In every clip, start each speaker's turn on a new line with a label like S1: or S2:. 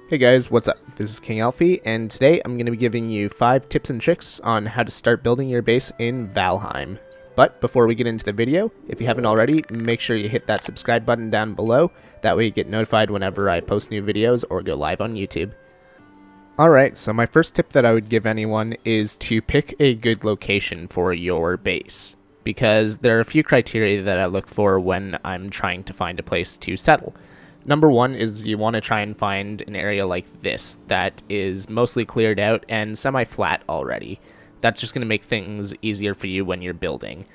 S1: Hey guys, what's up? This is Kingelffe, and today I'm going to be giving you 5 tips and tricks on how to start building your base in Valheim. But before we get into the video, if you haven't already, make sure you hit that subscribe button down below. That way you get notified whenever I post new videos or go live on YouTube. Alright, so my first tip that I would give anyone is to pick a good location for your base, because there are a few criteria that I look for when I'm trying to find a place to settle. Number one is you want to try and find an area like this that is mostly cleared out and semi-flat already. That's just going to make things easier for you when you're building.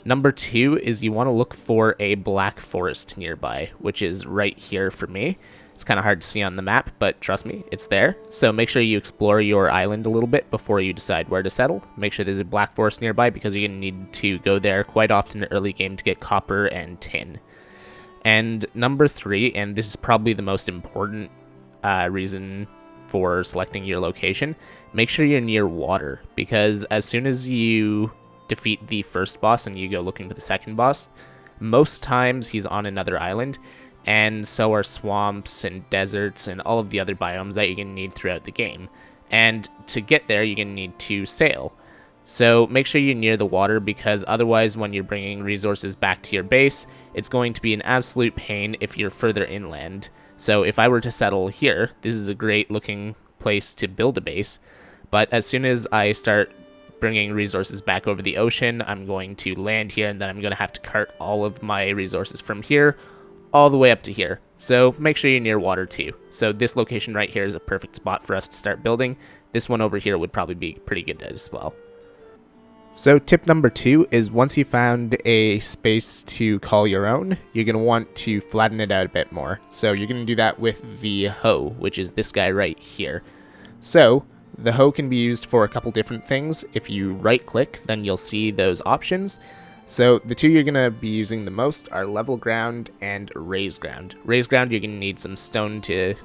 S1: Number two is you want to look for a black forest nearby, which is right here for me. It's kind of hard to see on the map, but trust me, it's there. So make sure you explore your island a little bit before you decide where to settle. Make sure there's a black forest nearby because you're going to need to go there quite often in early game to get copper and tin. And number three, and this is probably the most important reason for selecting your location, make sure you're near water, because as soon as you defeat the first boss and you go looking for the second boss, most times he's on another island, and so are swamps and deserts and all of the other biomes that you're going to need throughout the game. And to get there, you're going to need to sail. So make sure you're near the water, because otherwise when you're bringing resources back to your base, it's going to be an absolute pain if you're further inland. So if I were to settle here, this is a great looking place to build a base, but as soon as I start bringing resources back over the ocean, I'm going to land here, and then I'm going to have to cart all of my resources from here all the way up to here. So make sure you're near water too. So this location right here is a perfect spot for us to start building. This one over here would probably be pretty good as well. So tip number two is once you found a space to call your own, you're going to want to flatten it out a bit more. So you're going to do that with the hoe, which is this guy right here. So the hoe can be used for a couple different things. If you right click, then you'll see those options. So the two you're going to be using the most are level ground and raised ground. Raised ground you're going to need some stone to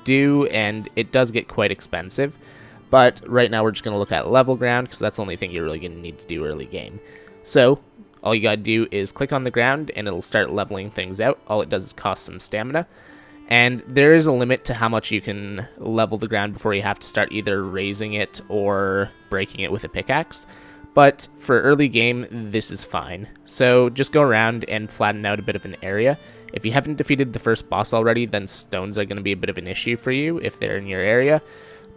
S1: do, and it does get quite expensive. But right now we're just going to look at level ground, because that's the only thing you're really going to need to do early game. So all you got to do is click on the ground and it'll start leveling things out. All it does is cost some stamina. And there is a limit to how much you can level the ground before you have to start either raising it or breaking it with a pickaxe. But for early game, this is fine. So just go around and flatten out a bit of an area. If you haven't defeated the first boss already, then stones are going to be a bit of an issue for you if they're in your area.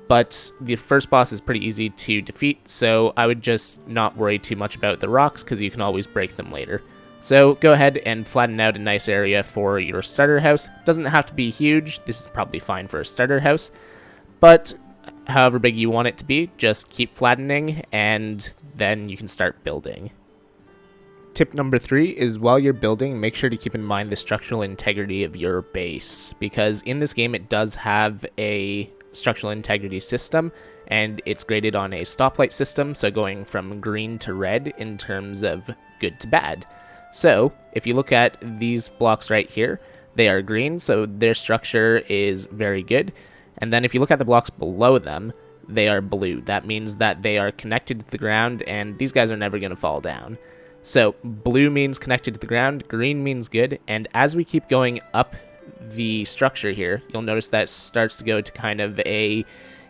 S1: But the first boss is pretty easy to defeat, so I would just not worry too much about the rocks, because you can always break them later. So go ahead and flatten out a nice area for your starter house. Doesn't have to be huge. This is probably fine for a starter house, but however big you want it to be, just keep flattening, and then you can start building. Tip number three is while you're building, make sure to keep in mind the structural integrity of your base, because in this game it does have a structural integrity system, and it's graded on a stoplight system, so going from green to red in terms of good to bad. So if you look at these blocks right here, they are green, so their structure is very good. And then if you look at the blocks below them, they are blue. That means that they are connected to the ground, and these guys are never going to fall down. So blue means connected to the ground, green means good, and as we keep going up the structure here, you'll notice that starts to go to kind of a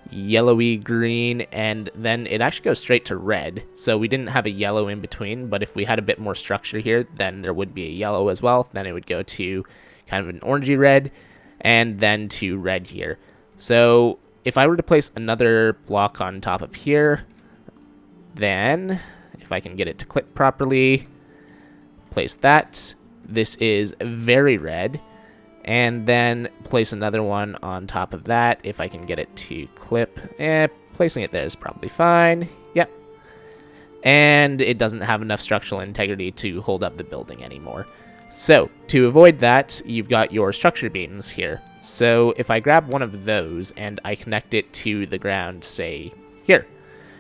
S1: yellowy green, and then it actually goes straight to red. So we didn't have a yellow in between, but if we had a bit more structure here, then there would be a yellow as well. Then it would go to kind of an orangey red, and then to red here. So if I were to place another block on top of here, then if I can get it to clip properly, place that. This is very red. And then place another one on top of that if I can get it to clip. Placing it there is probably fine. Yep. And it doesn't have enough structural integrity to hold up the building anymore. So to avoid that, you've got your structure beams here. So if I grab one of those and I connect it to the ground, say here,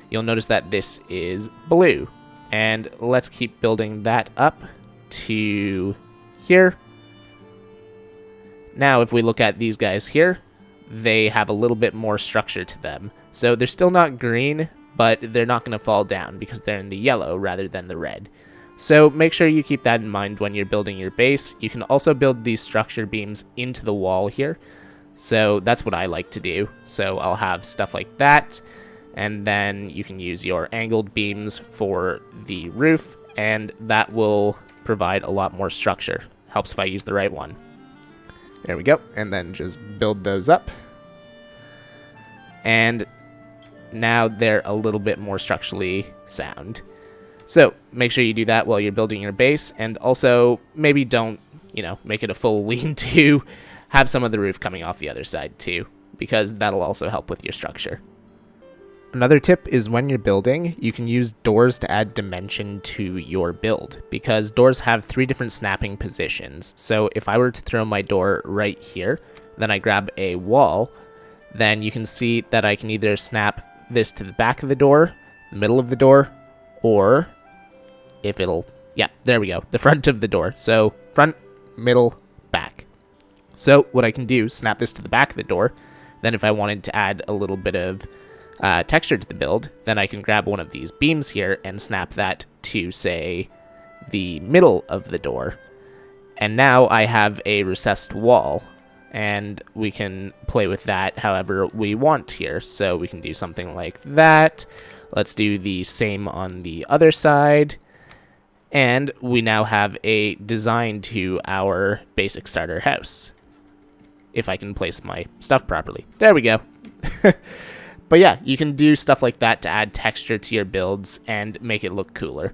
S1: you'll notice that this is blue. And let's keep building that up to here. Now, if we look at these guys here, they have a little bit more structure to them. So they're still not green, but they're not going to fall down because they're in the yellow rather than the red. So make sure you keep that in mind when you're building your base. You can also build these structure beams into the wall here. So that's what I like to do. So I'll have stuff like that, and then you can use your angled beams for the roof, and that will provide a lot more structure. Helps if I use the right one. There we go, and then just build those up. And now they're a little bit more structurally sound. So make sure you do that while you're building your base, and also maybe don't, make it a full lean-to. Have some of the roof coming off the other side too, because that'll also help with your structure. Another tip is when you're building, you can use doors to add dimension to your build, because doors have 3 different snapping positions. So if I were to throw my door right here, then I grab a wall, then you can see that I can either snap this to the back of the door, the middle of the door, or if it'll, yeah, there we go, the front of the door. So front, middle, back. So what I can do, snap this to the back of the door, then if I wanted to add a little bit of texture to the build, then I can grab one of these beams here and snap that to, say, the middle of the door. And now I have a recessed wall, and we can play with that however we want here. So we can do something like that. Let's do the same on the other side. And we now have a design to our basic starter house. If I can place my stuff properly. There we go. But yeah, you can do stuff like that to add texture to your builds and make it look cooler.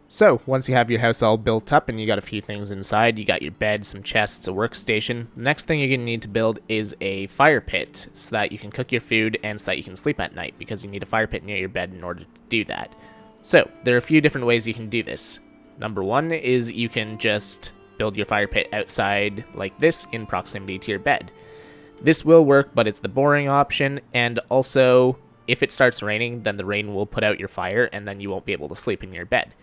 S1: So, once you have your house all built up and you got a few things inside, you got your bed, some chests, a workstation, the next thing you're going to need to build is a fire pit so that you can cook your food and so that you can sleep at night, because you need a fire pit near your bed in order to do that. So, there are a few different ways you can do this. Number one is you can just build your fire pit outside like this in proximity to your bed. This will work, but it's the boring option, and also, if it starts raining, then the rain will put out your fire, and then you won't be able to sleep in your bed.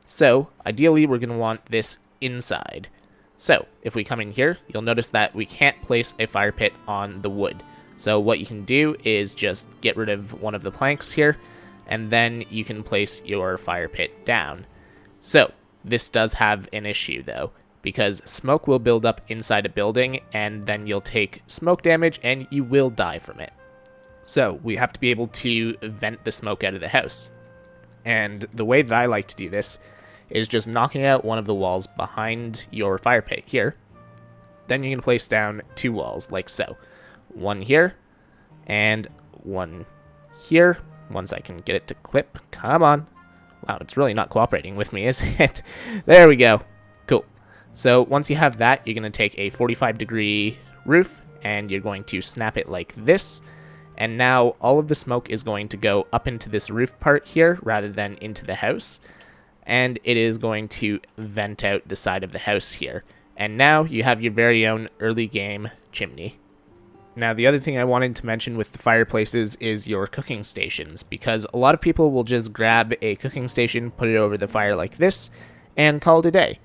S1: So, ideally, we're going to want this inside. So, if we come in here, you'll notice that we can't place a fire pit on the wood. So what you can do is just get rid of one of the planks here, and then you can place your fire pit down. So, this does have an issue, though, because smoke will build up inside a building, and then you'll take smoke damage, and you will die from it. So, we have to be able to vent the smoke out of the house. And the way that I like to do this is just knocking out one of the walls behind your fire pit here. Then you can place down 2 walls, like so. One here, and one here. Once I can get it to clip. Come on. Wow, it's really not cooperating with me, is it? There we go. Cool. So once you have that, you're going to take a 45-degree roof, and you're going to snap it like this. And now all of the smoke is going to go up into this roof part here rather than into the house. And it is going to vent out the side of the house here. And now you have your very own early game chimney. Now, the other thing I wanted to mention with the fireplaces is your cooking stations, because a lot of people will just grab a cooking station, put it over the fire like this, and call it a day.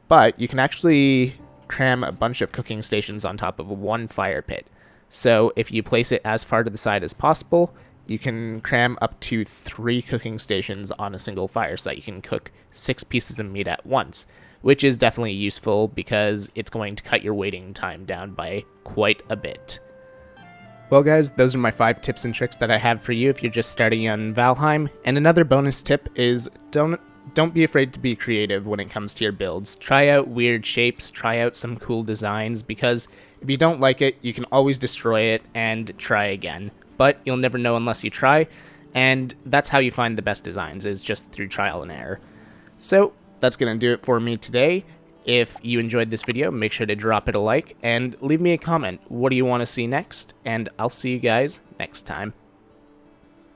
S1: But you can actually cram a bunch of cooking stations on top of one fire pit. So if you place it as far to the side as possible, you can cram up to 3 cooking stations on a single fire, so that you can cook 6 pieces of meat at once, which is definitely useful because it's going to cut your waiting time down by quite a bit. Well guys, those are my 5 tips and tricks that I have for you if you're just starting on Valheim. And another bonus tip is don't be afraid to be creative when it comes to your builds. Try out weird shapes, try out some cool designs, because if you don't like it, you can always destroy it and try again. But you'll never know unless you try, and that's how you find the best designs, is just through trial and error. So that's going to do it for me today. If you enjoyed this video, make sure to drop it a like and leave me a comment. What do you want to see next? And I'll see you guys next time.